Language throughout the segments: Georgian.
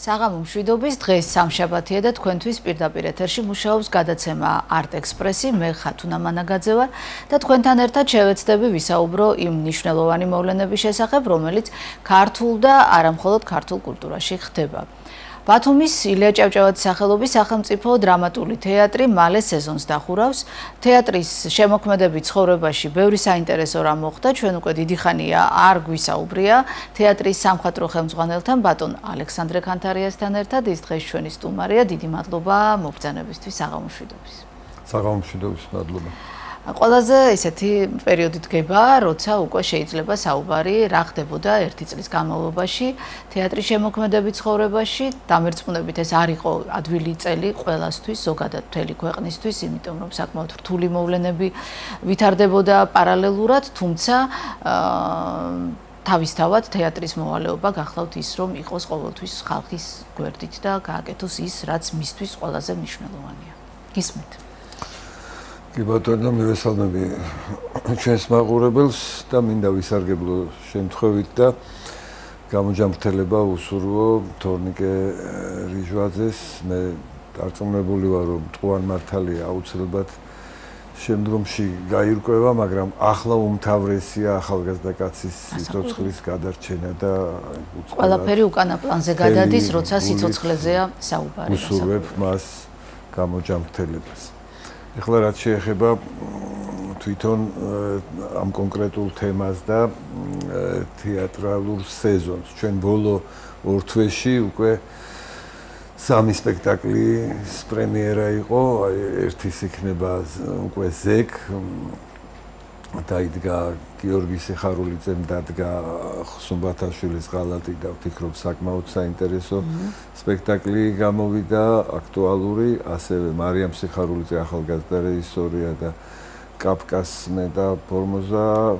საღამო მშვიდობის დღეს სამშაბათია და თქვენთვის პირდაპირ ეთერში მუშაობს გადაცემა Art Express-ი, მე ხათუნა მანაგაძე ვარ და თქვენთან ერთად შევეცდები ვისაუბრო იმ მნიშვნელოვანი მოვლენების შესახებ, რომელიც ქართულ და არა მხოლოდ ქართულ კულტურაში ხდება. ბათუმის ილია ჭავჭავაძის სახელობის სახელმწიფო დრამატული თეატრი მალე სეზონს დახურავს. თეატრის შემოქმედებით ცხოვრებაში ბევრი საინტერესო რამ მოხდა, ჩვენ უკვე დიდი ხანია არ გვისაუბრია თეატრის სამხატვრო ხელმძღვანელთან ბატონ ალექსანდრე ქანთარიასთან ერთად. ის დღეს ჩვენი სტუმარია. დიდი მადლობა მობრძანებისთვის. საღამო მშვიდობის. საღამო მშვიდობის, მადლობა. ყველაზე ესეთი პერიოდი დგება, როცა უკვე შეიძლება საუბარი რა ხდებოდა ერთი წლის განმავლობაში თეატრის შემოქმედებით ცხოვრებაში. დამერწმუნებით ეს არ იყო ადვილი წელი ყველასთვის, ზოგადად მთელი ქვეყნისთვის, იმიტომ რომ საკმაოდ რთული მოვლენები ვითარდებოდა პარალელურად, თუმცა თავისთავად თეატრის მოვალეობა გახლავთ ის, რომ იყოს ყოველთვის ხალხის გვერდით და გააკეთოს ის, რაც მისთვის ყველაზე მნიშვნელოვანია. გისმენთ. კი ბატონო, მივესალმები ჩვენს მაყურებელს და მინდა ვისარგებლო შემთხვევით და გამოჯამრთელება უსურვო თორნიკე რიჟვაძეს. მე დარწმუნებული ვარ, რომ მტყუარ მართალია აუცილებლად შემდგომში გაირკვევა, მაგრამ ახლა უმთავრესია ახალგაზრდა კაცის სიცოცხლის გადარჩენა და ყველაფერი უკანა პლანზე გადადის, როცა სიცოცხლეზეა საუბარი. უსურვებ მას გამოჯამრთელებას. ეხლა რაც შეეხება თვითონ ამ კონკრეტულ თემას და თეატრალურ სეზონს, ჩვენ ბოლო ორ თვეში უკვე 3 სპექტაკლის პრემიერა იყო, ერთის იქნება უკვე ზეკ, დაიდგა გიორგი სიხარულიძემ დადგა ხსუმბათაშვილის ღალატი და ვფიქრობ საკმაოდ საინტერესო სპექტაკლი გამოვიდა, აქტუალური, ასევე მარიამ სიხარულიძე ახალგაზრდა რეჟისორია და კაფკასმე და ფორმოზა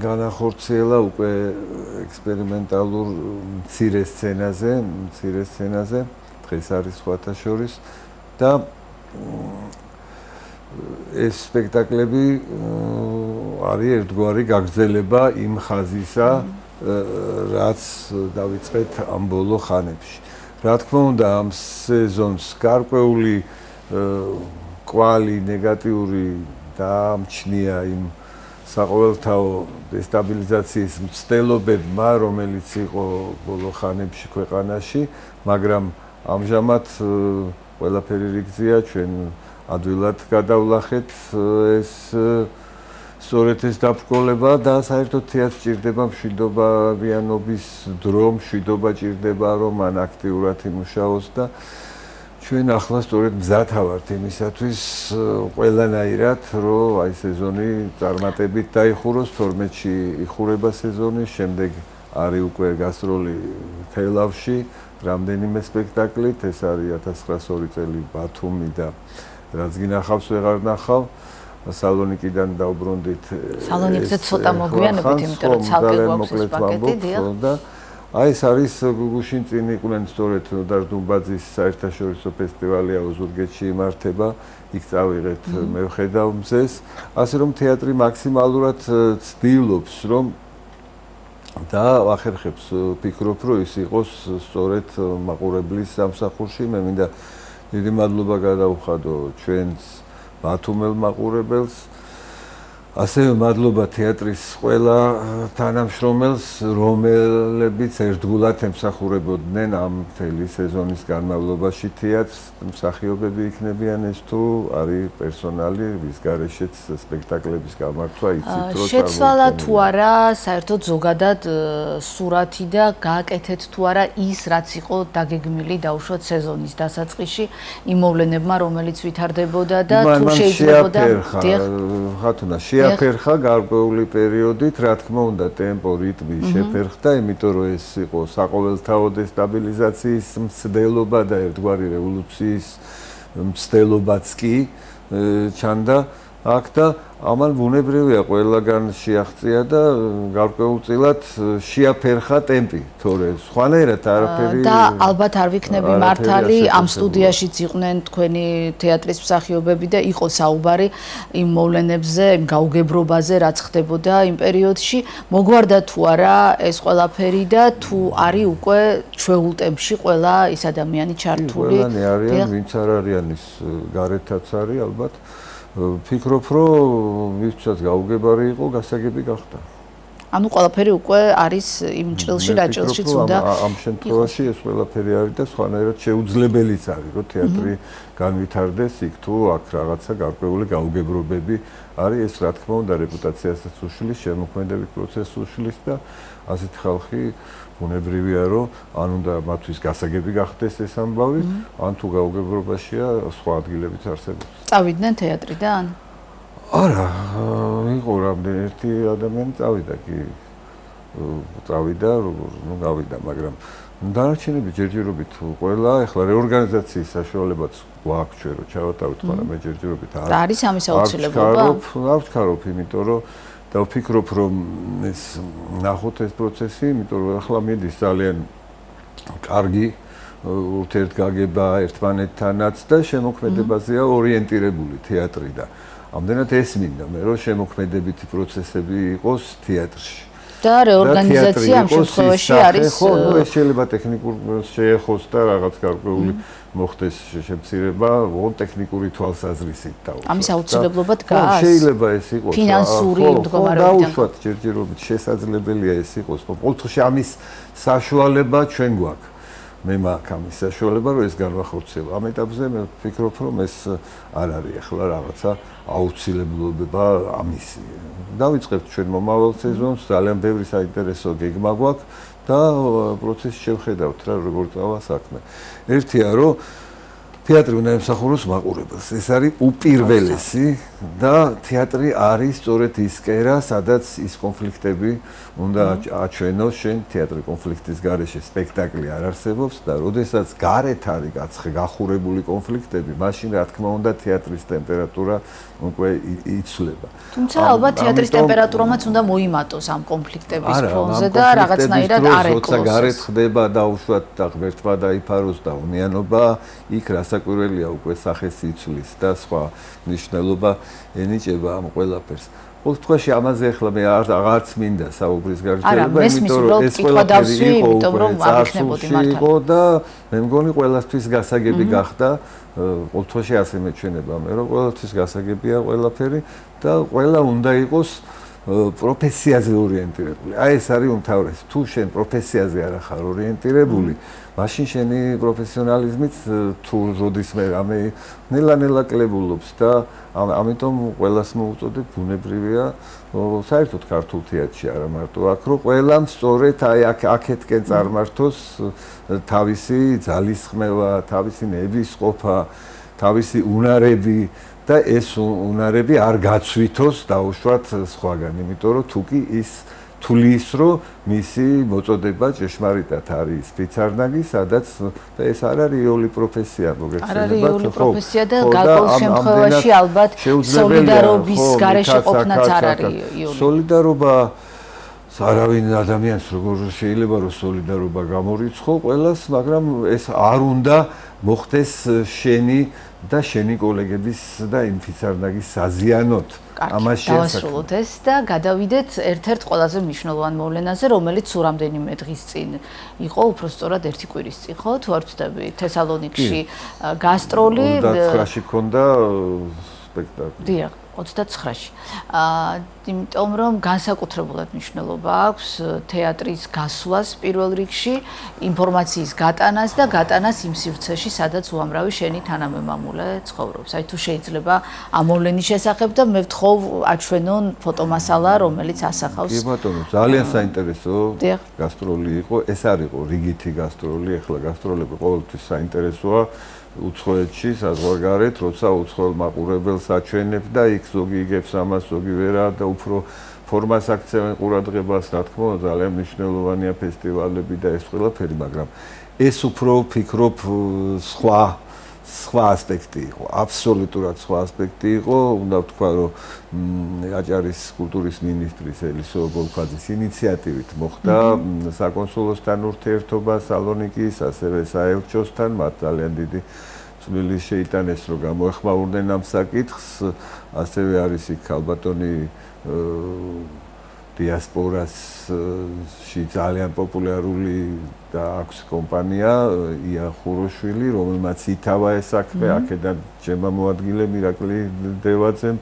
განახორციელა უკვე ექსპერიმენტალურ მცირე სცენაზე, დღეს არის სხვათა შორის და ეს სპექტაკლები არის ერთგვარი გაგრძელება იმ ხაზისა, რაც დავიწყეთ ამ ბოლო ხანებში. რა თქმა უნდა, ამ სეზონს გარკვეული კვალი ნეგატიური დაამჩნია იმ საყოველთაო დესტაბილიზაციის მცდელობებმა, რომელიც იყო ბოლო ხანებში ქვეყანაში, მაგრამ ამჟამად ყველაფერი რიგზია, ჩვენ ადვილად გადავლახეთ ეს სწორედ ეს დაბრკოლება და საერთოდ თეატრს ჭირდება მშვიდობიანობის დრო, მშვიდობა ჭირდება, რომ მან აქტიურად იმუშაოს და ჩვენ ახლა სწორედ მზათა ვართ იმისათვის ყველანაირად, რომ აი სეზონი წარმატებით დაიხუროს, 12-ში იხურება სეზონი, შემდეგ არის უკვე გასტროლი თელავში, რამდენიმე სპექტაკლით, ეს არის 1902 წელი ბათუმი და რაც გინახავს ვეღარ ნახავ. სალონიკიდან დაუბრუნდით. სალონიკზე ცოტა მოგვიანებით, იმიტომ რომ ცალკე გვაქვს პაკეტი, დიახ. და აი ეს არის გუგუშინ წინ იყვნენ სწორედ დარდუნბაძის საერთაშორისო ფესტივალია ოზურგეთში იმართება, იქ წავიღეთ მე ვხედავ მზეს, ასე რომ თეატრი მაქსიმალურად ცდილობს, რომ და ახერხებს ვფიქრობ, რომ ის იყოს სწორედ მაყურებლის სამსახურში. მე მინდა დიდი მადლობა გადავხადო ჩვენს ბათუმელ მაყურებელს, ასევე მადლობა თეატრის ყველა თანამშრომელს, რომელებიც ერთგულად ემსახურებოდნენ ამ მთელი სეზონის განმავლობაში თეატრს, მსახიობები იქნებიან ეს თუ არის პერსონალი, ვის გარეშეც სპექტაკლების გამართვა იცით, რომ შეცვალა თუ არა, საერთოდ ზოგადად სურათი და გააკეთეთ თუ არა ის, რაც იყო დაგეგმილი დაუშვათ სეზონის დასაწყისში იმ მოვლენებმა, რომელიც ვითარდებოდა და თუ შეიძლებოდა ხათუნა შეაფერხა გარკვეული პერიოდით, რა თქმა უნდა, ტემპო, რიტმი შეფერხდა, იმიტომ რომ ეს იყო საყოველთაო დესტაბილიზაციის მცდელობა და ერთგვარი რევოლუციის მცდელობაც კი ჩანდა აქ და ამან ბუნებრივია ყველაგან შეაღწია და გარკვეულწილად შეაფერხა ტემპი, თორე სხვანაირად არაფერი და ალბათ არ ვიქნები მართალი, ამ სტუდიაშიც იყვნენ თქვენი თეატრის მსახიობები და იყო საუბარი იმ მოვლენებზე, იმ გაუგებრობაზე, რაც ხდებოდა იმ პერიოდში. მოგვარდა თუ არა ეს ყველაფერი და თუ არის უკვე ჩვეულ ტემპში ყველა ის ადამიანი ჩართული? ყველანი არიან, ვინც არ არიან ის გარეთაც არის ალბათ. ფიქრობ, რომ ვისაც გაუგებარი იყო, გასაგები გახდა. ანუ ყველაფერი უკვე არის იმ ჭრილში, რა ჭრილშიც უნდა. ამ შემთხვევაში ეს ყველაფერი არის და სხვანაირად შეუძლებელიც არის, რომ თეატრი განვითარდეს იქ თუ აქ რაღაცა გარკვეული გაუგებრობები არის, ეს რა თქმა უნდა რეპუტაციასაც უშლის, შემოქმედებით პროცესს უშლის და ასეთი ხალხი ბუნებრივია, რომ ან უნდა მათთვის გასაგები გახდეს ეს ამბავი, ან თუ გაუგებრობაშია, სხვა ადგილებიც არსებობს. წავიდნენ თეატრიდან? არა, იყო რამდენი ერთი ადამიანი წავიდა კი. წავიდა, ну გავიდა, მაგრამ დანარჩენები ჯერჯერობით ყველა ეხლა რეორგანიზაციის საშუალებაც გვაქვს ჩვენ რომ ჩავატაროთ, მაგრამ მე ჯერჯერობით არ არის ამის აუცილებლობა? არ ვჩქარობ, იმიტომ რომ და ვფიქრობ, რომ ეს ნახოთ ეს პროცესი, იმიტომ რომ ახლა მიდის ძალიან კარგი ურთიერთგაგება ერთმანეთთანაც და შემოქმედებაზეა ორიენტირებული თეატრი და ამდენად ესმინდა მე რომ შემოქმედებითი პროცესები იყოს თეატრში. და რეორგანიზაცია ამ შემთხვევაში არის ხო, ეს შეიძლება ტექნიკურ შეეხოს და რაღაც გარკვეული მოხდეს შემცირება, ტექნიკური თვალსაზრისით დაუშვათ. ამის აუცილებლობა დგას? შეიძლება ეს იყოს ფინანსური მდგომარეობიდან. დაუშვათ ჯერჯერობით შესაძლებელია ეს იყოს. ყოველთვის ამის საშუალება ჩვენ გვაქვს. მე მაქვს ამის საშუალება, რომ ეს განვახორციელო. ამ ეტაპზე მე ვფიქრობ, რომ ეს არ არის ახლა რაღაცა აუცილებლობა ამისი. დავიწყებთ ჩვენ მომავალ სეზონს, ძალიან ბევრი საინტერესო გეგმა გვაქვს და პროცესში შევხედავთ რა როგორ წავა საქმე. ერთია, რომ თეატრი უნდა ემსახუროს მაყურებელს. ეს არის უპირველესი და თეატრი არის სწორედ ის კერა, სადაც ის კონფლიქტები უნდა აჩვენოს. შენ თეატრი კონფლიქტის გარეშე სპექტაკლი არ არსებობს და როდესაც გარეთ არის გახურებული კონფლიქტები, მაშინ რა თქმა უნდა თეატრის ტემპერატურა უკვე იცვლება. თუმცა ალბათ თეატრის ტემპერატურამაც უნდა მოიმატოს ამ კონფლიქტების ფონზე და რაღაცნაირად არ ეკლოს. როცა გარეთ ხდება დაუშვათ და ღმერთმა დაიფაროს და უნიანობა, იქ რასაკვირველია უკვე სახეს იცვლის და სხვა მნიშვნელობა ენიჭება ამ ყველაფერს. ყოველთვის ამაზე ახლა მე აღარც მინდა საუბრის გაგრძელება, იმიტომ რომ ეს ყველაფერი იყო და მე მგონი ყველასთვის გასაგები გახდა. ყოველთვის ასე მეჩვენება მე რომ ყველასთვის გასაგებია ყველაფერი და ყველა უნდა იყოს პროფესიაზე ორიენტირებული. აი ეს არის უმთავრესი. თუ შენ პროფესიაზე არ ხარ ორიენტირებული, მაშინ შენი პროფესიონალიზმიც თუ როდისმე რამე ნელა-ნელა კლებულობს და ამიტომ ყველას მოუწოდებ ბუნებრივია საერთოდ ქართულ თეატრში არა მარტო აქ რომ ყველამ სწორედ აი აქეთკენ წარმართოს თავისი ძალისხმევა, თავისი ნებისყოფა, თავისი უნარები და ეს უნარები არ გაცვითოს დაუშვათ სხვაგან, იმიტომ რომ თუკი ის თulis რომ მისი მოწოდება ჭეშმარიტად არის სპეცარნაგი, სადაც და ეს არ არის იული პროფესია, მოგეხსენებათ? არ არის იული პროფესია და გარკვეულ შემთხვევაში ალბათ სოლიდარობის გარეშე ყოფნაც არ არის იული. სოლიდარობა არავინ ადამიანს როგორ შეიძლება რომ სოლიდარობა გამორიცხო ყველას, მაგრამ ეს არ უნდა მოხდეს შენი და შენი კოლეგების და ინფიცარნაგის საზიანოთ. ამაში დავასრულოთ ეს და გადავიდეთ ერთ-ერთ ყველაზე მნიშვნელოვან მოვლენაზე, რომელიც სულ რამდენიმე დღის წინ იყო, უბრალოდ ერთი კვირის წინ, ხო? თუ არ ვცდები, თესალონიკში გასტროლი 29-ში ქონდა სპექტაკლი. დიახ, 29-ში. იმიტომ რომ განსაკუთრებულად მნიშვნელობა აქვს თეატრის გასვლას პირველ რიგში, ინფორმაციის გატანას და გატანას იმ სივრცეში, სადაც უამრავი შენი თანამემამულე ცხოვრობს. აი თუ შეიძლება ამ მოვლენის შესახებ და მე ვთხოვ აჩვენონ ფოტომასალა, რომელიც ასახავს. კი ბატონო, ძალიან საინტერესო გასტროლი იყო. ეს არ იყო რიგითი გასტროლი, ახლა გასტროლები ყოველთვის საინტერესოა. უცხოეთში საზღვარგარეთ, როცა უცხოელ მაყურებელს აჩვენებ და იქ ზოგი იგებს ამას, ზოგი ვერა და უფრო ფორმას აქცევენ ყურადღებას, რა თქმა უნდა, ძალიან მნიშვნელოვანია ფესტივალები და ეს ყველაფერი, მაგრამ ეს უფრო ვფიქრობ სხვა სხვა ასპექტი იყო, აბსოლუტურად სხვა ასპექტი იყო, უნდა ვთქვა, რომ აჭარის კულტურის მინისტრის ელისო ბოლქვაძის ინიციატივით მოხდა საკონსულოსთან ურთიერთობა სალონიკის, ასევე საელჩოსთან, მათ ძალიან დიდი წვლილი შეიტანეს, რომ გამოეხმაურდნენ ამ საკითხს, ასევე არის იქ ალბათონი დიასპორაში ძალიან პოპულარული და აქვს კომპანია ია ხუროშვილი, რომელმაც ითავა ეს საქმე, აქედან ჩემმა მოადგილე მირაკლი დევაძემ,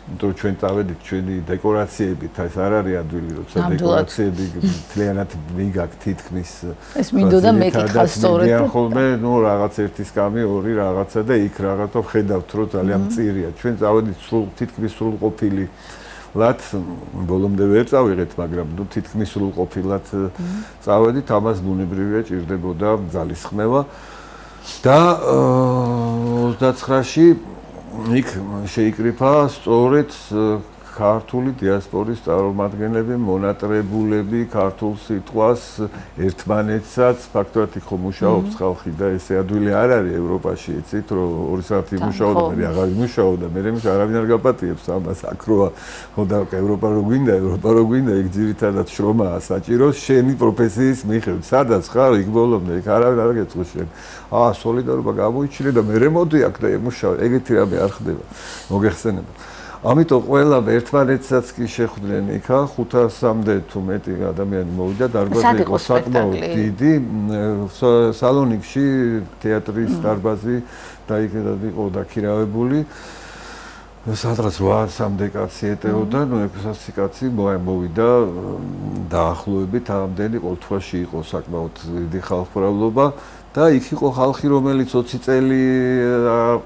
იმიტომ ჩვენ წავედით ჩვენი დეკორაციებით, ეს არ არის ადვილი, როცა დეკორაციები მთლიანად მიგაქვს თითქმის ეს მინდოდა მეკითხა სწორედ და ხოლმე ნუ რაღაც ერთის კამი, ორი რაღაცა და იქ რაღაცა ხედავთ, რომ ძალიან მწირია. ჩვენ წავედით თითქმის სრულყოფილი ლათ ბოლომდე ვერ წავიღეთ, მაგრამ ნუ თითქმის სრულყოფილად წავედით, ამას ბუნებრივია ჭირდებოდა ძალისხმევა და 29-ში იქ შეიკრიფა სწორედ ქართული დიასპორის წარმომადგენლები, მონატრებულები, ქართულ სიტყვას ერთმანეთსაც, ფაქტობრივად იქ მუშაობს ხალხი და ესე ადვილი არ არის ევროპაში, იცით, რომ 2 საათი მუშაობდა, მე აღარ იმუშაობდა, მე არავინ არ გაპატიებს ამას, აქ როა, ხო და ევროპა რო გვინდა, იქ ძირითადად შრომაა საჭირო, შენი პროფესიის მიხედვით, სადაც ხარ, იქ ბოლომდე, იქ არავინ არ გეწყოს შენ. სოლიდარობა გამოიჩინე და მე მოდი აქ და ემუშავა, ეგეთი რამე არ ხდება, მოგეხსენება. ამიტომ ყველა ერთმანეთსაც კი შეხვდნენ იქა 500-მდე თუ მეტი ადამიანი მოვიდა დარბაზი იყო საკმაოდ დიდი სალონიკში თეატრის დარბაზი და იქედან იყო დაქირავებული სადღაც 800-მდე კაცი ეტეოდა ნუ 600 კაცი მოვიდა დაახლოებით ამდენი ყოველთვაში იყო საკმაოდ დიდი ხალხმრავლობა და იქ იყო ხალხი, რომელიც 20 წელი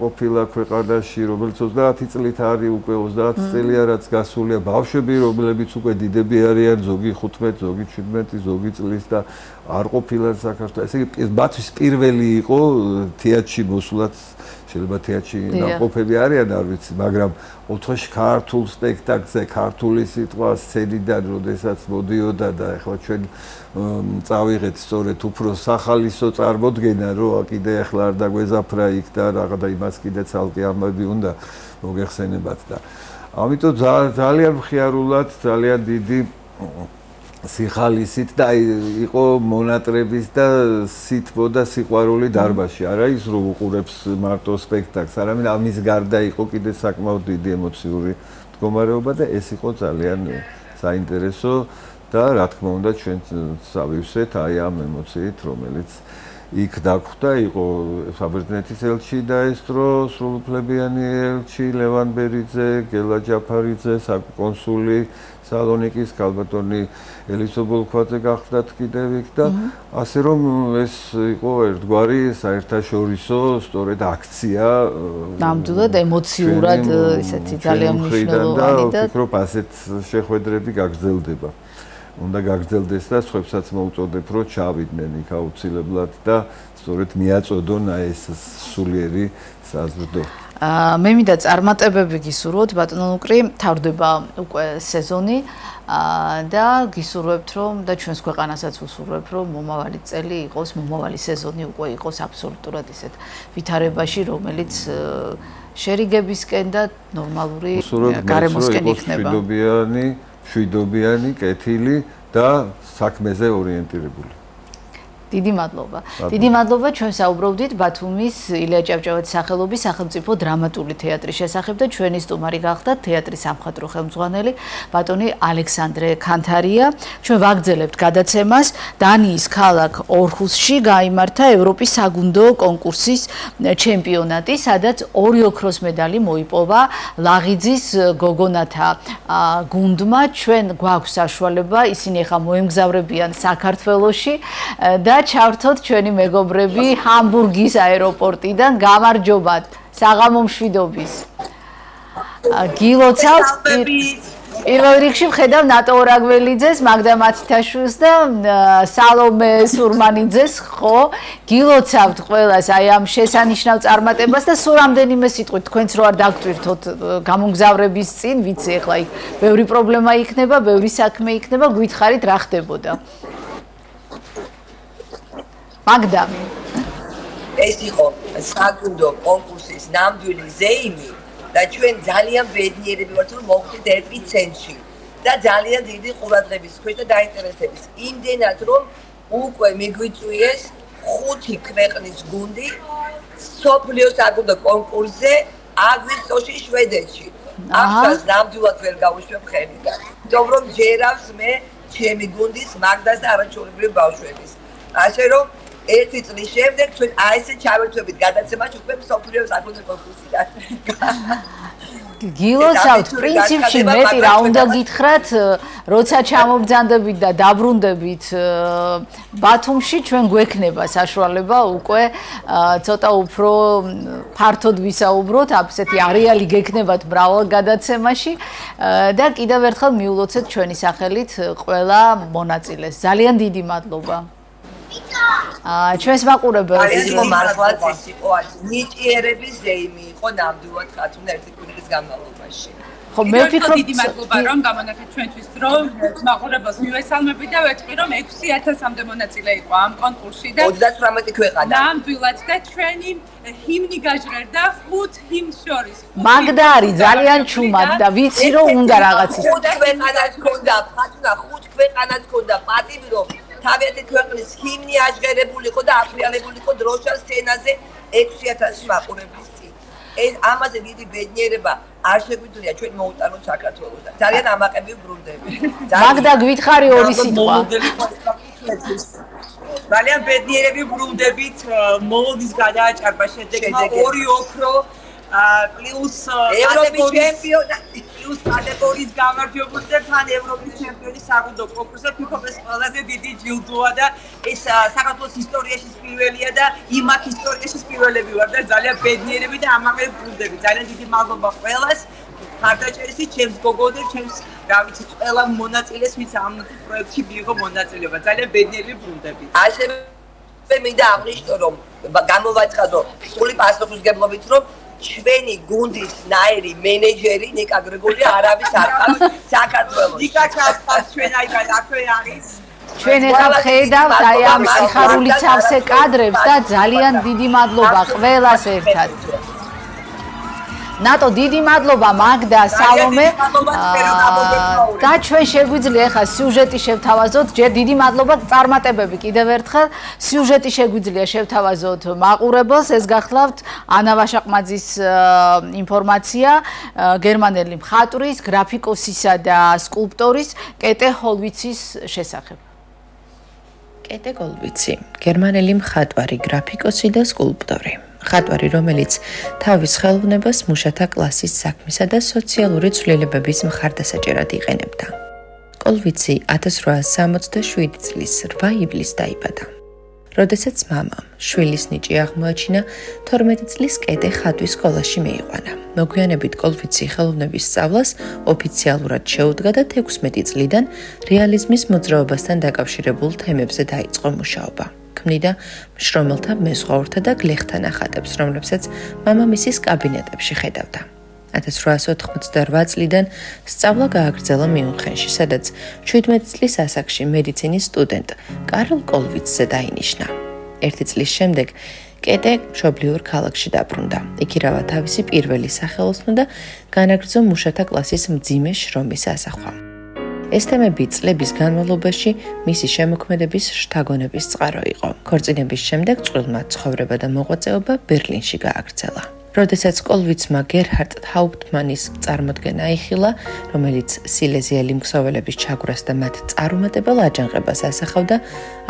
ყოფილა ქვეყანაში, რომელიც 30 წლით არის უკვე 30 წელია რაც გასულია, ბავშვები, რომლებიც უკვე დიდები არიან, ზოგი 15, ზოგი 17, ზოგი წლის და არ ყოფილან საქართველოს. ესე იგი, მათთვის პირველი იყო თეატრში მოსვლაც, შეიძლება თეატრში ნაყოფები არიან, არ ვიცი, მაგრამ ოთხში ქართულ სპექტაკლზე, ქართული სიტყვა სცენიდან, როდესაც მოდიოდა და ახლა ჩვენ წავიღეთ სწორედ უფრო სახალისო წარმოდგენა, რომ კიდე ახლა არ დაგვეზაფრა იქ და რაღა და იმას კიდე ცალკე ამბები უნდა მოგეხსენებათ და ამიტომ ძალიან მხიარულად, ძალიან დიდი სიხალისით და იყო მონატრების და სითბო და სიყვარული დარბაზში. არა ის რომ უყურებს მარტო სპექტაკლს, არამედ ამის გარდა იყო კიდე საკმაოდ დიდი ემოციური მდგომარეობა და ეს იყო ძალიან საინტერესო და რა თქმა უნდა ჩვენ წავივსეთ აი ამ ემოციით, რომელიც იქ დაგვხვდა, იყო საბერძნეთის ელჩი დაესწრო, სრულუფლებიანი ელჩი ლევან ბერიძე, გელა ჯაფარიძე, საკონსული სალონიკის ქალბატონი ელისო ბოლქვაძე გახდათ კიდევ იქ და ასე რომ ეს იყო ერთგვარი საერთაშორისო სწორედ აქცია ნამდვილად ემოციურად ისეთი ძალიან მნიშვნელოვანი და ვფიქრობ ასეთ შეხვედრები გაგრძელდება. უნდა გაგრძელდეს და სხვებსაც მოუწოდებ რომ ჩავიდნენ იქ აუცილებლად და სწორედ მიაწოდონ აი ეს სულიერი საზრდო. მე მინდა წარმატებები გისურვოთ ბატონო ლუკრი, თავდება უკვე სეზონი და გისურვებთ რომ და ჩვენს ქვეყანასაც უსურვებ რომ მომავალი წელი იყოს, მომავალი სეზონი უკვე იყოს აბსოლუტურად ისეთ ვითარებაში, რომელიც შერიგებისკენ და ნორმალური გარემოსკენ იქნება. მშვიდობიანი, კეთილი და საქმეზე ორიენტირებული. დიდი მადლობა. დიდი მადლობა ჩვენ საუბრობდით ბათუმის ილია ჭავჭავაძის სახელობის სახელმწიფო დრამატული თეატრის შესახებ და ჩვენი სტუმარი გახდა თეატრის სამხატვრო ხელმძღვანელი ბატონი ალექსანდრე ქანთარია. ჩვენ ვაგრძელებთ გადაცემას. დანიის ქალაქ ორჰუსში გაიმართა ევროპის საგუნდო კონკურსის ჩემპიონატი, სადაც 2 ოქროს მედალი მოიპოვა ლაღიძის გოგონათა გუნდმა. ჩვენ გვაქვს საშუალება ისინი ახლა მოემგზავრებიან საქართველოში და ჩავთოთ ჩვენი მეგობრები ჰამბურგის აეროპორტიდან. გამარჯობათ, საღამო მშვიდობის. გილოცავთ პირველ რიგში ვხედავ ნატო ორაგველიძეს, მაგდა მათითაშვილს და სალომე სურმანიძეს, ხო? გილოცავთ ყველას აი ამ შესანიშნავ წარმატებას და სულ რამდენიმე სიტყვით თქვენც რო არ დაგტვირთოთ გამომგზავრების წინ, ვიცი ახლა იქ ბევრი პრობლემა იქნება, ბევრი საქმე იქნება, გითხარით რა ხდებოდა? მაგდა ეს იყო საგუნდო კონკურსის ნამდვილი ზეიმი და ჩვენ ძალიან ბედნიერები ვართ რომ მოვხდით ეპიცენტრში და ძალიან დიდი ყურადღების ქვეშ და დაინტერესების იმდენად რომ უკვე მიგვიწვიეს 5 ქვეყნის გუნდი სოფლიო საგუნდო კონკურსზე აგვისტოში შვედეთში ახლა ნამდვილად ვერ გავუშვებ ხელი და რომ ჯერავს მე ჩემი გუნდის მაგდას და არაჩვეულებრივი ბავშვების ასე რომ ერთი წლის შემდეგ ჩვენ აი ესე ჩავერთვებით გადაცემაში უკვე სოფლიო საგუნდო კონკურსიდან გილოცავთ პრინციპში მეტი რა უნდა გითხრათ როცა ჩამობძანდებით და დაბრუნდებით ბათუმში ჩვენ გვექნება საშუალება უკვე ცოტა უფრო ფართოდ ვისაუბროთ ასეთი არეალი გექნებათ მრავალ გადაცემაში და კიდევ ერთხელ მიულოცეთ ჩვენი სახელით ყველა მონაწილეს ძალიან დიდი მადლობა ჩვენს მაყურებელს მართლაც ის იყო ნიჭიერების ზეიმი იყო ნამდვილად ხათუნა ერთი კვირის განმავლობაში ხო მე ვფიქრობ დიდი მადლობა რომ გამონახეთ ჩვენთვის რომ მაყურებელს მივესალმები და ვეთქვი რომ 6000-მდე მონაწილე იყო ამ კონკურსში და 38 ქვეყანა ნამდვილად და ჩვენი ჰიმნი გაჟღერდა 5 ჰიმნს შორის მაგდა არის ძალიან ჩუმად და ვიცი რომ უნდა რაღაც ის 5 ქვეყანას ქონდა ხათუნა 5 ქვეყანას ქონდა პატივი რომ თავიანთი ქვეყნის ჰიმნი აღღერებული იყო და აფრიალებული იყო დროშა სცენაზე 6000 მაყურებლის წინ. ეს ამაზე დიდი ბედნიერება არ შეგვიძლია ჩვენ მოუტანოთ საქართველოსთან. ძალიან ამაყები ბრუნდები. მაგდა გითხარი ორი სიტყვა. ძალიან ბედნიერები ბრუნდებით მოლოდის გადააჭარბა შედეგმა 2 ოქრო პლუს ევროპის ჩემპიონატი პლუს კატეგორიის გამარჯვებული და თან ევროპის ჩემპიონის საგუნდო კონკურსზე ფიქრობ ეს ყველაზე დიდი ჯილდოა და ეს საქართველოს ისტორიაში პირველია და იმაქ ისტორიაში პირველები ვარ და ძალიან ბედნიერები და ამაღლე ბრუნდები ძალიან დიდი მადლობა ყველას ხარდაჭერისი ჩემს გოგონებს ჩემს რა ვიცი ყველა მონაწილეს ვინც ამ პროექტში მიიღო მონაწილეობა ძალიან ბედნიერები ბრუნდები ასევე მინდა აღნიშნო რომ გამოვაცხადო სრული პასუხისმგებლობით რომ ჩვენი გუნდის ნაირი მენეჯერი ნიკა გრიგოლი არავის არ ყავს საქართველოს. ნიკა ჩავხავს ჩვენ აი აქვე არის. ჩვენ ახლა ხედავთ აი ამ სიხარული ცავსე კადრებს და ძალიან დიდი მადლობა ყველას ერთად. ნატო დიდი მადლობა მაგდა სალომე და ჩვენ შეგვიძლია ახლა სიუჟეტი შევთავაზოთ ჯერ დიდი მადლობა წარმატებები კიდევ ერთხელ სიუჟეტი შეგვიძლია შევთავაზოთ მაყურებელს ეს გახლავთ ანა ვაშაყმაძის ინფორმაცია გერმანელი მხატვრის გრაფიკოსისა და სკულპტორის კეტე ჰოლვიცის შესახებ კეტე ჰოლვიცი გერმანელი მხატვარი გრაფიკოსი და სკულპტორი მხატვარი, რომელიც თავის ხელოვნებას მუშათა კლასის საქმისა და სოციალური ცვლილებების მხარდასაჭერად იყენებდა. ჰოლვიცი 1867 წლის 8 ივლისს დაიბადა. როდესაც მამამ შვილის ნიჭი აღმოაჩინა, 12 წლის კეტე ხატვის სკოლაში მიიყვანა. მოგვიანებით ჰოლვიცი ხელოვნების სწავლას ოფიციალურად შეუდგა და 16 წლიდან რეალიზმის მოძრაობასთან დაკავშირებულ თემებზე დაიწყო მუშაობა. ქმნიდა მშრომელთა მეზღვაურთა და გლეხთა ნახატებს, რომლებსაც მამამისის კაბინეტებში ხედავდა. 1888 წლიდან სწავლა გააგრძელა მიუნხენში, სადაც 17 წლის ასაკში მედიცინის სტუდენტ კარლ ჰოლვიცზე დაინიშნა. 1 წლის შემდეგ კეტე მშობლიურ ქალაქში დაბრუნდა. იქ ირავა თავისი პირველი სახელოსნო და განაგრძო მუშათა კლასის მძიმე შრომის ასახვა. ეს თემები წლების განმავლობაში მისი შემოქმედების შთაგონების წყარო იყო. ქორწინების შემდეგ წყვილმა ცხოვრება და მოღვაწეობა ბერლინში გააგრძელა. როდესაც ჰოლვიცმა გერჰარდ ჰაუპტმანის წარმოდგენა აიხილა, რომელიც სილეზიელი მქსოველების ჩაგვრას და მათ წარუმატებელ აჯანყებას ასახავდა,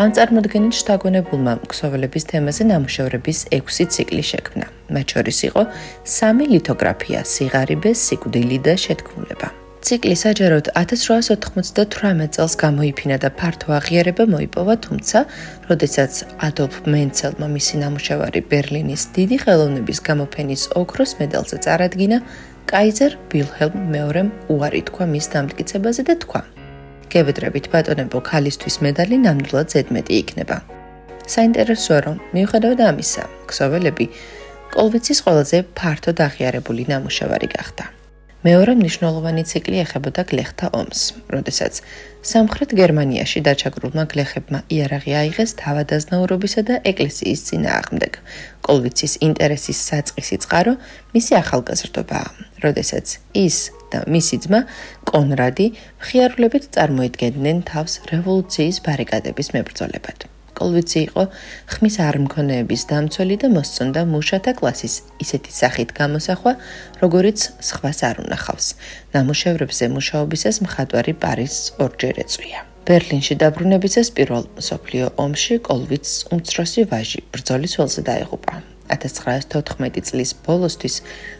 ამ წარმოდგენით შთაგონებულმა მქსოველების თემაზე ნამუშევრების 6 ციკლი შექმნა. მათ შორის იყო 3 ლითოგრაფია, სიღარიბე, სიკვდილი და შეთქმულება. ციკლი საჯაროდ 1898 წელს გამოიფინა და ფართო აღიარება მოიპოვა, თუმცა, როდესაც ადოლფ მენცელმა მისი ნამუშევარი ბერლინის დიდი ხელოვნების გამოფენის ოქროს მედალზე წარადგინა, კაიზერ ვილჰელმ მეორემ უარი თქვა მის დამტკიცებაზე და თქვა: "გევედრებით ბატონებო, ქალისთვის მედალი ნამდვილად ზედმეტი იქნება." საინტერესოა, რომ მიუხედავად ამისა, ქსოველები ჰოლვიცის ყველაზე ფართოდ აღიარებული ნამუშევარი გახდა. მეორე მნიშვნელოვანი ციკლი ეხებოდა გლეხთა ომს, როდესაც სამხრეთ გერმანიაში დაჩაგრულმა გლეხებმა იარაღი აიღეს თავადაზნაურობისა და ეკლესიის წინააღმდეგ. კოლვიცის ინტერესის საწყისი წყარო მისი ახალგაზრდობაა, როდესაც ის და მისი ძმა კონრადი მხიარულებით წარმოიდგენდნენ თავს რევოლუციის ბარიკადების მებრძოლებად. კოლვიცი იყო ხმის არმქონეების დამცველი და მოსწონდა მუშათა კლასის ისეთი სახით გამოსახვა, როგორიც სხვას არ უნახავს. ნამუშევრებზე მუშაობისას მხატვარი პარიზს ორჯერ ეწვია. ბერლინში დაბრუნებისას პირველ მსოფლიო ომში კოლვიცს უმცროსი ვაჟი ბრძოლის ველზე დაეღუპა. 1914 წლის ბოლოსთვის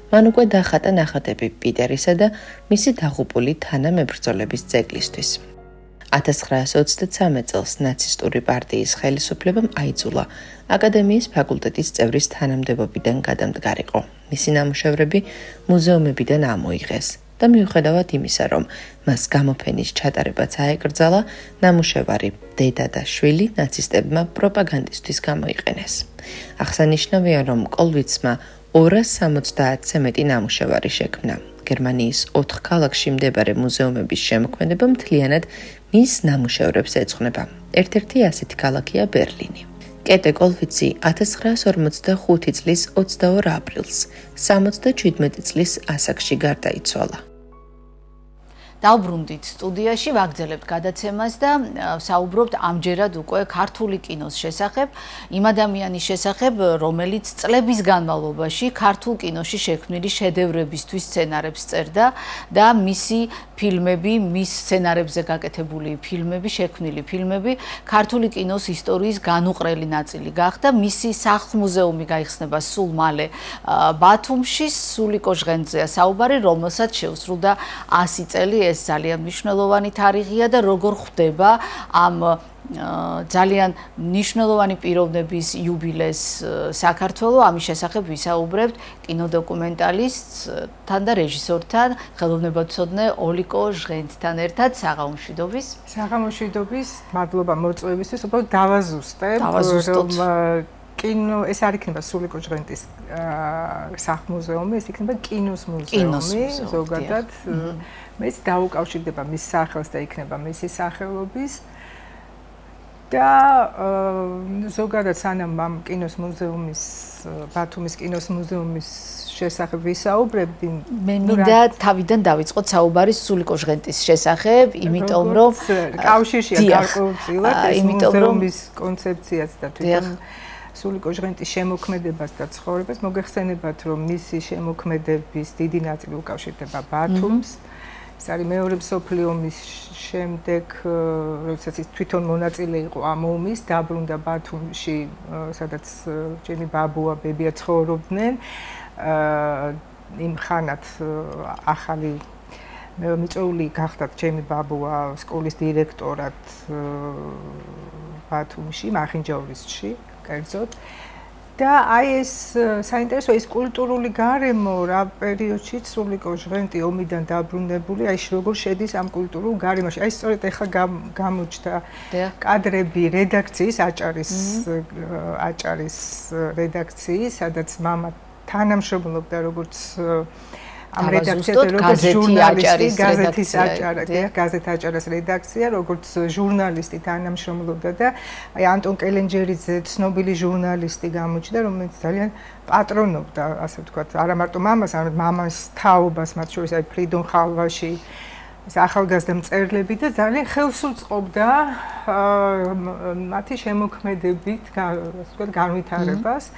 მან უკვე დახატა ნახატები პიტერისა და მისი დაღუპული თანამებრძოლების ძეგლისთვის. 1923 წელს ნაცისტური პარტიის ხელისუფლებამ აიძულა აკადემიის ფაკულტეტის წევრის თანამდებობიდან გადამდგარიყო. მისი ნამუშევრები მუზეუმებიდან ამოიღეს და მიუხედავად იმისა, რომ მას გამოფენის ჩატარებაც აეკრძალა, ნამუშევარი დედა და შვილი ნაცისტებმა პროპაგანდისთვის გამოიყენეს. აღსანიშნავია, რომ კოლვიცმა 270-ზე მეტი ნამუშევარი შექმნა. გერმანიის 4 ქალაქში მდებარე მუზეუმების შემოქმედება მთლიანად მის ნამუშევრებს ეძღვნება. ერთ-ერთი ასეთი ქალაქია ბერლინი. კეტე კოლვიცი 1945 წლის 22 აპრილს 77 წლის ასაკში გარდაიცვალა. დავბრუნდით სტუდიაში, ვაგრძელებთ გადაცემას და საუბრობთ ამჯერად უკვე ქართული კინოს შესახებ, იმ ადამიანის შესახებ, რომელიც წლების განმავლობაში ქართულ კინოში შექმნილი შედევრებისთვის სცენარებს წერდა და მისი ფილმები, მის სცენარებზე გაკეთებული ფილმები, შექმნილი ფილმები ქართული კინოს ისტორიის განუყრელი ნაწილი გახდა. მისი სახლ-მუზეუმი გაიხსნება სულ მალე ბათუმში, სულიკო ჟღენტზეა საუბარი, რომელსაც შეუსრულდა 100 წელი. ეს ძალიან მნიშვნელოვანი თარიღია და როგორ ხვდება ამ ძალიან მნიშვნელოვანი პიროვნების იუბილეს საქართველოს, ამის შესახებ ვისაუბრებთ კინოდოკუმენტალისტთან და რეჟისორთან, ხელოვნებაცოდნე ოლიკო ჟღენტთან ერთად. საღამომშვიდობის. საღამომშვიდობის, მადლობა მოწვევისთვის. უბრალოდ დავაზუსტებ, რომ კინო ეს არ იქნება სულიკო ჟღენტის სახლ-მუზეუმი, ეს იქნება კინოს მუზეუმი ზოგადად. მეც დაუკავშირდება მის სახელს და იქნება მისი სახელობის და ზოგადად სანამ ამ კინოს მუზეუმის ბათუმის კინოს მუზეუმის შესახებ ვისაუბრებდი, მე მინდა თავიდან დავიწყოთ საუბარი სულიკო ჟღენტის შესახებ, იმიტომ რომ კავშირშია გარკვეულწილად ეს მუზეუმის კონცეფციაც და თვითონ სულიკო ჟღენტის შემოქმედებას და ცხოვრებას მოგეხსენებათ, რომ მისი შემოქმედების დიდი ნაწილი უკავშირდება ბათუმს. ეს არის მეორე მსოფლიო ომის შემდეგ, როდესაც ის თვითონ მონაწილე იყო ამ ომის, დაბრუნდა ბათუმში, სადაც ჯენი ბაბუა, ბებია ცხოვრობდნენ. იმ ხანად ახალი მიწვეული გახდათ ჯენი ბაბუა სკოლის დირექტორად ბათუმში, მახინჯაურისში, კერძოდ. და აი ეს საინტერესოა ის კულტურული გარემო რა პერიოდში სულიკო ჟღენტი ომიდან დაბრუნებული, აი როგორ შედის ამ კულტურულ გარემოში. აი სწორედ ეხლა გამოჩნდა კადრები რედაქციის აჭარის რედაქციის, სადაც მამა თანამშრომლობდა როგორც ამ რედაქციაზე, როგორც ჟურნალისტი, გაზეთის აჭარას რედაქცია, როგორც ჟურნალისტი თანამშრომლობდა და აი ანტონ კელენჯერიძე ცნობილი ჟურნალისტი გამოჩნდა, რომელიც ძალიან პატრონობდა, ასე ვთქვათ, არა მარტო მამას, არამედ მამას თაობას, მათ შორის აი ფრიდონ ხალვაში ეს ახალგაზრდა მწერლები და ძალიან ხელსუწყობდა მათი შემოქმედებით, ასე ვთქვათ, განვითარებას.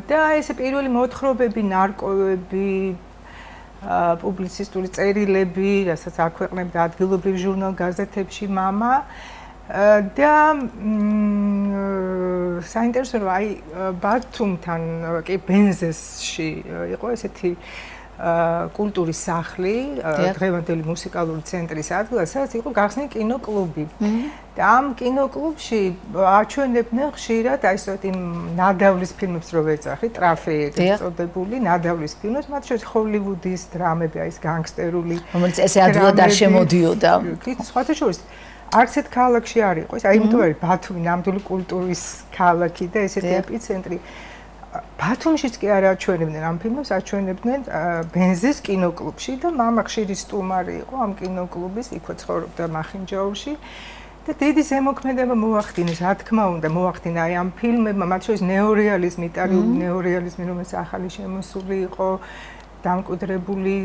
და ეს პირველი მოთხრობები, ნარკვევები, პუბლიცისტური წერილები, რასაც აქვეყნებდა ადგილობრივ ჟურნალ-გაზეთებში მამა და საინტერესოა რომ აი ბათუმთან კი ბენზესში იყო ესეთი კულტურის სახლი, დღევანდელი მუსიკალური ცენტრის ადგილი, სადაც იყო გახსნილი კინოკლუბი. და ამ კინოკლუბში აჩვენებდნენ ხშირად აი სწორედ იმ ნადავლის ფილმებს, რო ვეძახი, ტრაფეები წოდებული ნადავლის ფილმებს, მათ შორის ჰოლივუდის დრამები, აი ეს განგსტერული, რომელიც ესე ადვილად არ შემოდიოდა. სხვათა შორის არც ერთ ქალაქში არ იყო. აი იმიტომ არის ბათუმი ნამდვილი კულტურის ქალაქი და ესეთი ეპიცენტრი. ბათუმშიც კი არ აჩვენებდნენ ამ ფილმებს, აჩვენებდნენ ბენზის კინოკლუბში და მამა ხშირი სტუმარი იყო ამ კინოკლუბის, იქვე ცხოვრობდა მახინჯაურში. და დიდი ზემოქმედება მოახდინეს, რა თქმა უნდა, მოახდინა აი ამ ფილმებმა, მათ შორის ნეორეალიზმი, იტალიური ნეორეალიზმი, რომელიც ახალი შემოსული იყო, დამკვიდრებული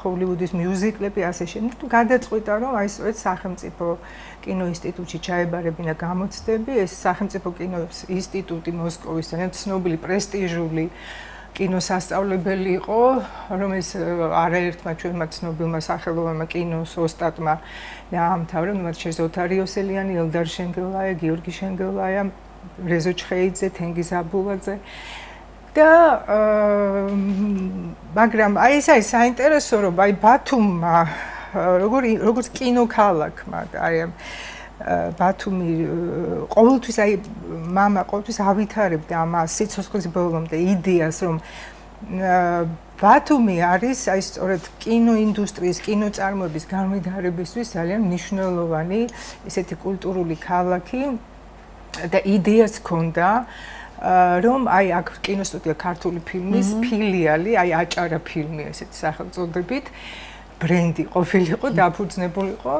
ჰოლივუდის მიუზიკლები, ასე შემდეგ. თუ გადაწყვიტა, რომ აი სწორედ სახელმწიფო კინოინსტიტუტში ჩაებარებინა გამოცდები, ეს სახელმწიფო კინოს ინსტიტუტი მოსკოვის ძალიან ცნობილი, პრესტიჟული კინოსასწავლებელი იყო, რომელიც არაერთმა ჩვენმა ცნობილმა სახელოვანმა კინოს ოსტატმა დაამთავრა, მათ შორის ოთარ იოსელიანი, ელდარ შენგელაია, გიორგი შენგელაია, რეზო ჩხეიძე, თენგიზ აბულაძე. და მაგრამ აი ეს არის საინტერესო, რომ აი ბათუმმა როგორც კინოქალაქმა აი ბათუმი ყოველთვის აი მამა ყოველთვის ავითარებდა ამ სიცოცხლის ბოლომდე იდეას, რომ ბათუმი არის აი სწორედ კინოინდუსტრიის, კინოწარმოების განვითარებისთვის ძალიან მნიშვნელოვანი ესეთი კულტურული ქალაქი და იდეაც ჰქონდა რომ აი აქ კინოსტუდია ქართული ფილმის ფილიალი, აი აჭარა ფილმი ესეთი სახელწოდებით ბრენდი ყოფილიყო, დაფუძნებულიყო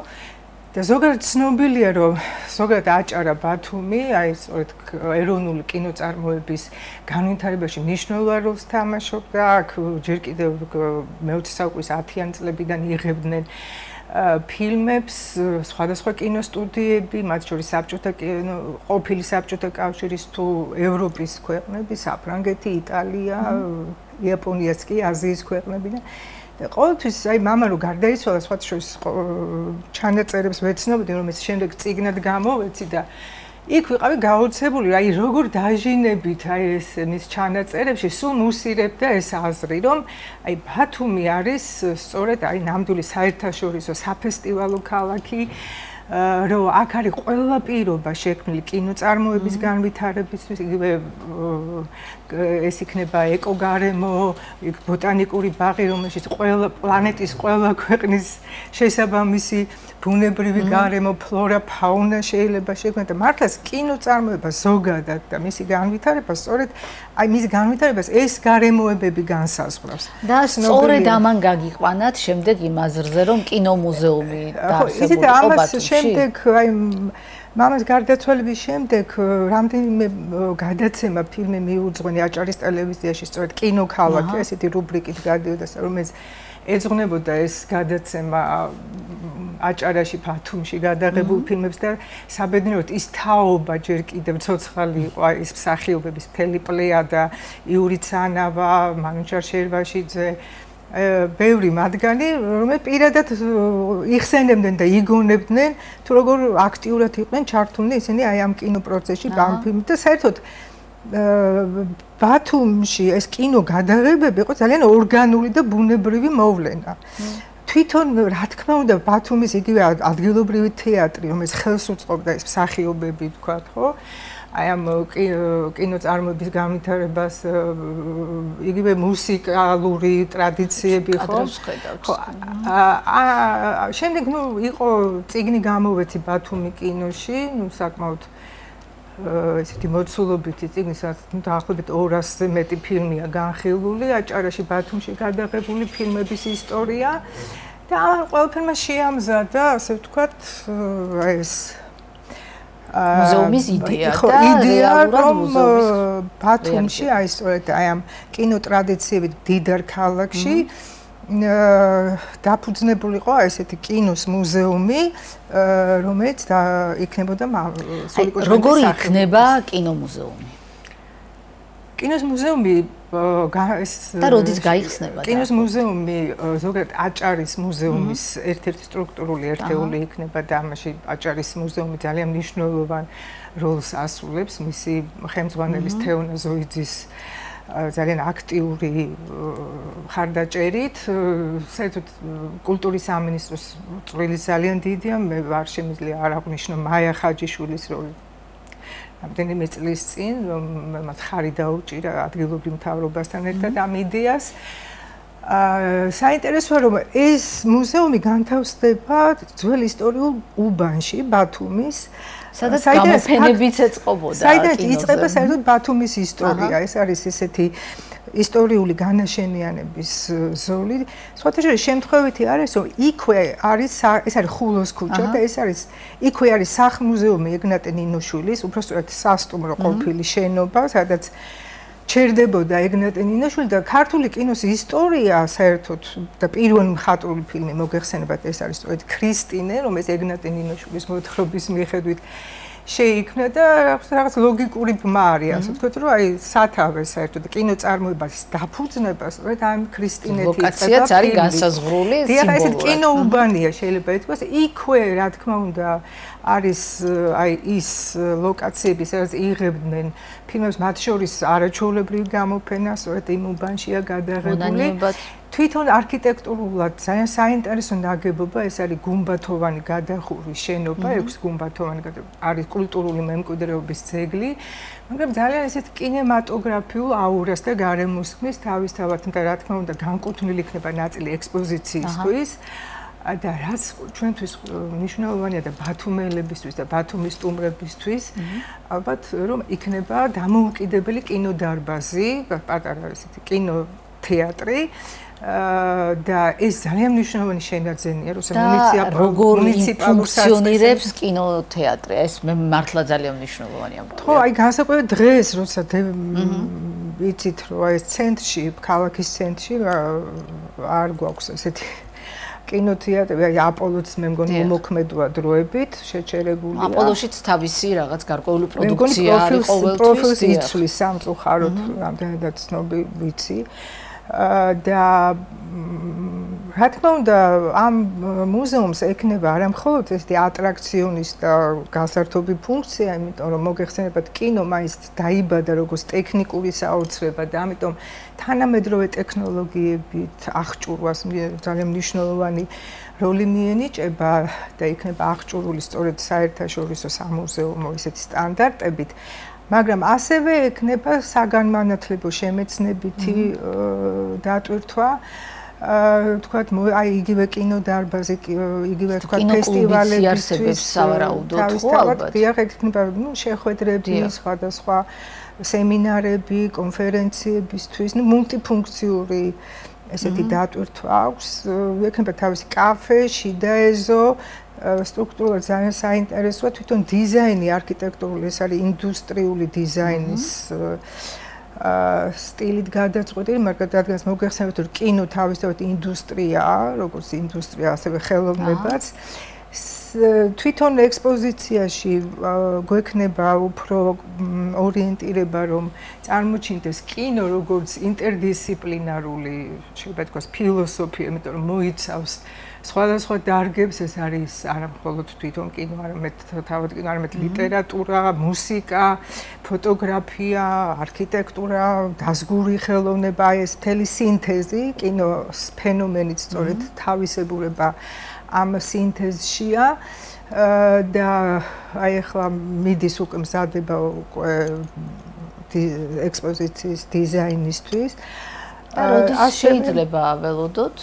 და ზოგადად ცნობილია, რომ ზოგადად აჭარა ბათუმი, აი სწორედ ეროვნული კინოწარმოების განვითარებაში მნიშვნელოვან როლს თამაშობდა. აქ ჯერ კიდევ მე-20 საუკუნის 10-იან წლებიდან იღებდნენ ფილმებს სხვადასხვა კინოსტუდიები, მათ შორის საბჭოთა ყოფილი საბჭოთა კავშირის თუ ევროპის ქვეყნები, საფრანგეთი, იტალია, იაპონიაც კი აზიის ქვეყნებიდან. და ყოველთვის აი მამა რო გარდაიცვალა, სხვა შორის ჩანაწერებს ვეცნობდი, რომ ეს შემდეგ წიგნად გამოვეცი და იქ ვიყავი გაოცებული, აი როგორ დაჟინებით აი ეს მის ჩანაწერებში სულ მუსირებდა ეს აზრი, რომ აი ბათუმი არის სწორედ აი ნამდვილი საერთაშორისო საფესტივალო ქალაქი, რომ აქ არის ყველა პირობა შექმნილი კინოწარმოების განვითარებისთვის, იგივე ეს იქნება ეკოგარემო, ბოტანიკური ბაღი, რომელშიც ყველა პლანეტის ყველა ქვეყნის შესაბამისი ბუნებრივი გარემო, ფლორა, ფაუნა შეიძლება შექმნას და მართლაც კინოწარმოება ზოგადად და მისი განვითარება სწორედ აი მის განვითარებას ეს გარემოებები განსაზღვრავს. და სწორედ ამან გაგიყვანათ შემდეგ იმ აზრზე, რომ კინომუზეუმი დაარსებულიყო ბათუმში. შემდეგ აი მამას გარდაცვალების შემდეგ რამდენიმე გადაცემა ფილმი მიუძღვენი აჭარის ტელევიზიაში სწორედ კინოქალაქი ესეთი რუბრიკით გადიოდა, რომელიც ეძღვნებოდა ეს გადაცემა აჭარაში ბათუმში გადაღებულ ფილმებს და საბედნიეროდ ის თაობა ჯერ კიდევ ცოცხალი იყო აი ეს მსახიობების მთელი პლეიადა, იური ცანავა, მანუჩარ შერვაშიძე, ბევრი მათგანი, რომლებიც პირადად იხსენებდნენ და იგონებდნენ თუ როგორ აქტიურად იყვნენ ჩართულნი ისინი აი ამ კინოპროცესში, ამ ფილმში და საერთოდ ბათუმში ეს კინო გადაღებები იყო ძალიან ორგანული და ბუნებრივი მოვლენა. თვითონ რა თქმა უნდა ბათუმის იგივე ადგილობრივი თეატრი, რომელიც ხელს უწყობდა ეს მსახიობები, თქვათ, ხო? აი ამ კინოწარმოების განვითარებას, იგივე მუსიკალური ტრადიციები, ხო? ხო. შემდეგ ნუ იყო წიგნი გამოვეცი ბათუმი კინოში, ნუ საკმაოდ ესეთი მოცულობითი წიგნი, სადაც დაახლოებით 200-ზე მეტი ფილმია განხილული, აჭარაში ბათუმში გადაღებული ფილმების ისტორია და ამ ყველაფერმა შეამზადა, ასე ვთქვათ, ეს მუზეუმის იდეა და რეალურად მუზეუმის ბათუმში აი სწორედ აი ამ კინოტრადიციებით დიდარ ქალაქში დაფუძნებულიყო ესეთი კინოს მუზეუმი, რომელიც იქნებოდა სულიკო ჟღენტის როგორი იქნება კინომუზეუმი? კინოს მუზეუმი ეს და როდის გაიხსნება? კინოს მუზეუმი ზოგადად აჭარის მუზეუმის ერთ-ერთი სტრუქტურული ერთეული იქნება და ამაში აჭარის მუზეუმი ძალიან მნიშვნელოვან როლს ასრულებს მისი ხელმძღვანელის თეონა ზოიძის ძალიან აქტიური ხარდაჭერით. საერთოდ კულტურის სამინისტროს წვლილი ძალიან დიდია. მე არ შემიძლია არ აღვნიშნო მაია ხაჯიშვილის როლი. რამდენიმე წლის წინ მათ ხარი დაუჭირა ადგილობრივ მთავრობასთან ერთად ამ იდეას. საინტერესოა რომ ეს მუზეუმი განთავსდება ძველ ისტორიულ უბანში, ბათუმის სადაც გამოფენებიც ეწყობოდა. საიდანაც იწყება საერთოდ ბათუმის ისტორია. ეს არის ესეთი ისტორიული განაშენიანების ზოლი. სხვათა შორის შემთხვევითი არის, რომ იქვე არის ეს არის ხულოს ქუჩა და ეს არის იქვე არის სახლ-მუზეუმი ეგნატე ნინოშვილის, უბრალოდ სასტუმრო ყოფილი შენობა, სადაც ჩერდებოდა ეგნატე ნინოშვილი და ქართული კინოს ისტორია საერთოდ და პირველი მხატვრული ფილმი მოგეხსენებათ ეს არის სწორედ ქრისტინე, რომელიც ეგნატე ნინოშვილის მოთხრობის მიხედვით შეიქმნა და რაღაც ლოგიკური ბმა არის, ასე ვთქვათ, რომ აი სათავეს საერთოდ კინოწარმოებას დაფუძნებას სწორედ ამ ქრისტინეთი ლოკაციაც არის განსაზღვრული სიმბოლურად. ეს კინოუბანია შეიძლება ითქვას, იქვე რა თქმა უნდა არის აი ის ლოკაციები, სადაც იღებდნენ ფილმებს, მათ შორის არაჩვეულებრივ გამოფენა, სწორედ იმ უბანშია გადაღებული. თვითონ არქიტექტურულად ძალიან საინტერესო ნაგებობა, ეს არის გუმბათოვანი გადახურვის შენობა, 6 გუმბათოვანი არის კულტურული მემკვიდრეობის ძეგლი, მაგრამ ძალიან ესეთ კინემატოგრაფიულ აურას და გარემოსხმის თავისთავად და რა თქმა უნდა განკუთვნილი იქნება ნაწილი ექსპოზიციისთვის. და რაც ჩვენთვის მნიშვნელოვანია და ბათუმელებისთვის და ბათუმის სტუმრებისთვის, ალბათ რომ იქნება დამოუკიდებელი კინოდარბაზი, პატარა ესეთი კინოთეატრი. და ეს ძალიან მნიშვნელოვანი შენაძენია, მუნიციპალურ ფუნქციონირებს კინოთეატრი. ეს მე მართლა ძალიან მნიშვნელოვანია. ხო, აი განსაკუთრებით დღეს, როცა ვიცით, რომ ეს ცენტრში, ქალაქის ცენტრში არ გვაქვს ესეთი კინოთეატრი, აი აპოლოც მე მგონი უმოქმედოა დროებით შეჩერებულია. აპოლოშიც თავისი რაღაც გარკვეული პროდუქცია არის ყოველთვის. პროფილს იცვლის სამწუხაროდ, რამდენადაც ცნობი ვიცი. და რა თქმა უნდა ამ მუზეუმს ექნება არა მხოლოდ ესეთი ატრაქციონის და გასართობი ფუნქცია, იმიტომ რომ მოგეხსენებათ კინო მაინც დაიბადა როგორც ტექნიკური საოცრება და ამიტომ თანამედროვე ტექნოლოგიებით აღჭურვას ძალიან მნიშვნელოვანი როლი მიენიჭება და იქნება აღჭურვული სწორედ საერთაშორისო სამუზეუმო ესეთი სტანდარტებით. მაგრამ ასევე ექნება საგანმანათლებლო შემეცნებითი დატვირთვა, თქვათ, აი იგივე კინოდარბაზი, იგივე თქვათ ფესტივალებისთვის სავარაუდოდ ხო ალბათ. დიახ, ექნება შეხვედრები, სხვადასხვა სემინარები, კონფერენციებისთვის, მულტიფუნქციური ესეთი დატვირთვა აქვს. ექნება თავისი კაფე, შიდა ეზო, სტრუქტურულად ძალიან საინტერესოა, თვითონ დიზაინი არქიტექტურული, ეს არის ინდუსტრიული დიზაინის სტილით გადაწყვეტილი, მაგრამ რადგან მოგეხსენებათ, რომ კინო თავისთავად ინდუსტრიაა, როგორც ინდუსტრია, ასევე ხელოვნებაც. თვითონ ექსპოზიციაში გვექნება უფრო ორიენტირება, რომ წარმოჩინდეს კინო როგორც ინტერდისციპლინარული, შეიძლება ითქვას, ფილოსოფია, იმიტომ რომ მოიცავს სხვადასხვა დარგებს, ეს არის არა მხოლოდ თვითონ კინო, არამედ თავად კინო, არამედ ლიტერატურა, მუსიკა, ფოტოგრაფია, არქიტექტურა, დაზგური ხელოვნება, ეს მთელი სინთეზი, კინოს ფენომენიც სწორედ თავისებურება ამ სინთეზშია და აი ახლა მიდის უკვე მზადება უკვე ექსპოზიციის დიზაინისთვის. როდის შეიძლება ველოდოთ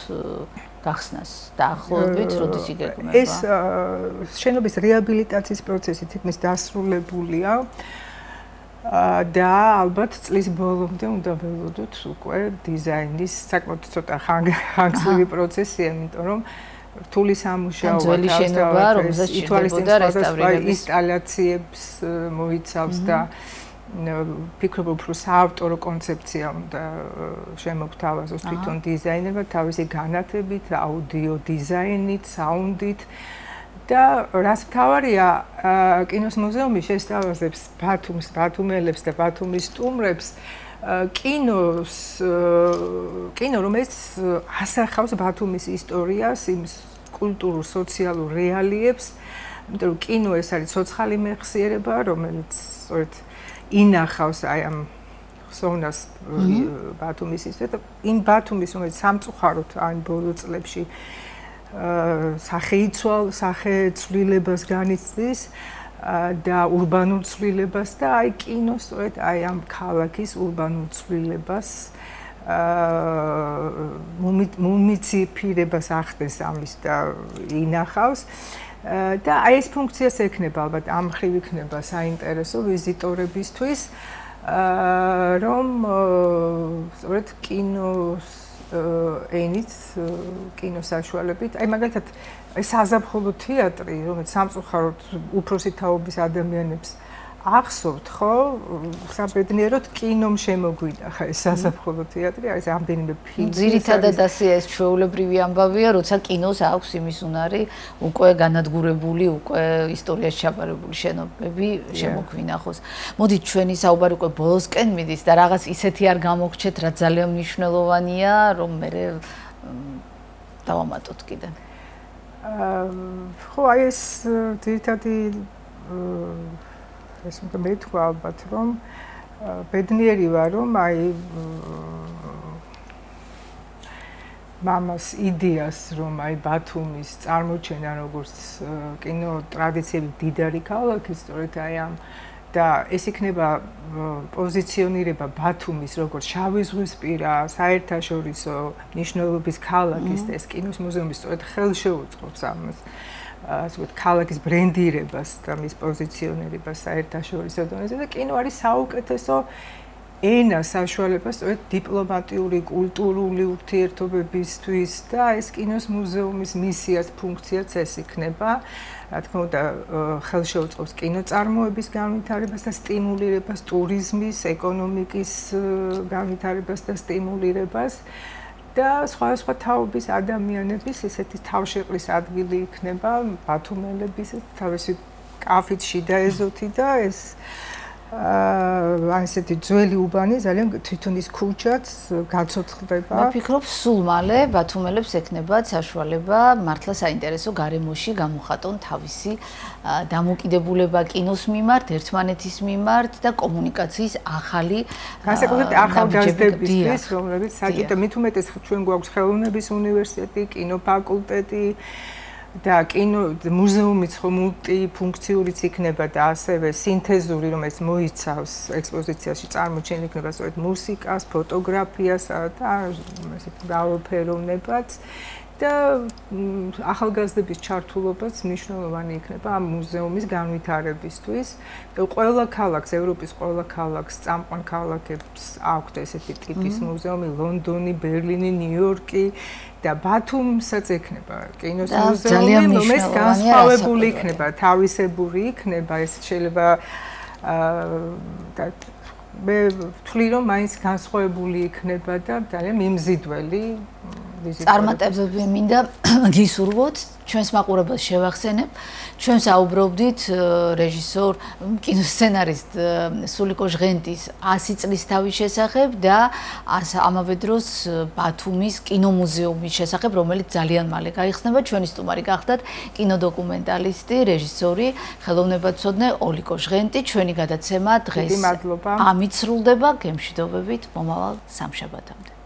გახსნას დაახლოებით, როდის იგეგმება? ეს შენობის რეაბილიტაციის პროცესი თითქმის დასრულებულია და ალბათ წლის ბოლომდე უნდა ველოდოთ უკვე დიზაინის საკმაოდ ცოტა ხანგრძლივი პროცესია, იმიტომ რომ რთული სამუშაოა, ძველი შენობა, რომელზეც ჭირდებოდა რესტავრირების ინსტალაციებს მოიცავს და ფიქრობ უფრო საავტორო კონცეფცია უნდა შემოგთავაზოს თვითონ დიზაინერმა თავისი განათებით, აუდიო დიზაინით, საუნდით და რას მთავარია კინოს მუზეუმი შესთავაზებს ბათუმს, ბათუმელებს და ბათუმის სტუმრებს კინო, რომელიც ასახავს ბათუმის ისტორიას, იმ კულტურულ, სოციალურ რეალიებს, იმიტომ რომ კინო ეს არის ცოცხალი მეხსიერება, რომელიც სწორედ ინახავს აი ამ ხსოვნას ბათუმის ისტორიას და იმ ბათუმის, რომელიც სამწუხაროდ ამ ბოლო წლებში სახეცვლილებას განიცდის და ურბანულ ცვლილებას და აი კინო სწორედ აი ამ ქალაქის ურბანულ ცვლილებას მუნიციპირებას ახდენს ამის და ინახავს და აი ეს ფუნქციას ექნება ალბათ ამ ხრივ იქნება საინტერესო ვიზიტორებისთვის რომ სწორედ კინოს ენით კინოს საშუალებით აი მაგალითად ეს საზაფხულო თეატრი რომელიც სამწუხაროდ უფროსი თაობის ადამიანებს ახსოვთ ხო საბედნიეროდ კინომ შემოგვიდახა ეს საზაფხულო თეატრი აი ეს ამდენიმე ფილმი ძირითადად ასე ეს ჩვეულებრივი ამბავია როცა კინოს აქვს იმის უნარი უკვე განადგურებული უკვე ისტორიაში ჩაბარებული შენობები შემოგვინახოს მოდით ჩვენი საუბარი უკვე ბოლოსკენ მიდის და რაღაც ისეთი არ გამოგჩეთ რა ძალიან მნიშვნელოვანია რომ მე დავამატოთ კიდე ხო აი ეს ძირითადი ეს მე თქვა ალბათ რომ ბედნიერი ვარ რომ აი მამას იდეას რომ აი ბათუმის წარმოჩენა როგორც კინო ტრადიციები დიდარი ქალაქი სწორედ აი ამ და ეს იქნება პოზიციონირება ბათუმის როგორც შავი ზღვისპირა საერთაშორისო მნიშვნელობის ქალაქის და ეს კინოს მუზეუმი სწორედ ხელშეუწყობს ამას ასე ვთქვათ, ქალაქის ბრენდირებას და მის პოზიციონირებას საერთაშორისო დონეზე და კინო არის საუკეთესო ენა საშუალება სწორედ დიპლომატიური, კულტურული ურთიერთობებისთვის და ეს კინოს მუზეუმის მისიას, ფუნქციაც ეს იქნება. რა თქმა უნდა, ხელშეუწყობს კინოწარმოების განვითარებას და სტიმულირებას, ტურიზმის, ეკონომიკის განვითარებას და სტიმულირებას. და სხვა თაობის ადამიანების ესეთი თავშეყრის ადგილი იქნება ბათუმელების თავისი კაფით შიდა ეზოთი და ეს ესეთი ძველი უბანი ძალიან თვითონ ის ქუჩაც გაცოცხლდება. მე ვფიქრობ სულ მალე ბათუმელებს ექნებათ საშუალება მართლა საინტერესო გარემოში გამოხატონ თავისი დამოკიდებულება კინოს მიმართ, ერთმანეთის მიმართ და კომუნიკაციის ახალი განსაკუთრებით ახალგაზრდებისთვის, რომლებიც საჭიროა მით უმეტეს ჩვენ გვაქვს ხელოვნების უნივერსიტეტი, კინოფაკულტეტი და კინო მუზეუმიც ხო მულტიფუნქციურიც იქნება და ასევე სინთეზური რომელიც მოიცავს ექსპოზიციაში წარმოჩენილი იქნება სწორედ მუსიკას, ფოტოგრაფიას და ესეთ მრავალფეროვნებაც და ახალგაზრდების ჩართულობაც მნიშვნელოვანი იქნება ამ მუზეუმის განვითარებისთვის. ყველა ქალაქს, ევროპის ყველა ქალაქს, წამყვან ქალაქებს აქვთ ესეთი ტიპის მუზეუმი, ლონდონი, ბერლინი, ნიუ-იორკი და ბათუმსაც ექნება კინოს მუზეუმი, რომელიც განსხვავებული იქნება, თავისებური იქნება, ეს შეიძლება მე ვთვლი რომ მაინც განსხვავებული იქნება და ძალიან მიმზიდველი წარმატებები მინდა გისურვოთ ჩვენს მაყურებელს შევახსენებ ჩვენ საუბრობდით რეჟისორ კინოსცენარისტ სულიკო ჟღენტის 100 წლის თავის შესახებ და ამავე დროს ბათუმის კინომუზეუმის შესახებ რომელიც ძალიან მალე გაიხსნება ჩვენი სტუმარი გახდათ კინოდოკუმენტალისტი რეჟისორი ხელოვნებაცოდნე ოლიკო ჟღენტი ჩვენი გადაცემა დღეს ამით სრულდება გემშვიდობებით მომავალ სამშაბათამდე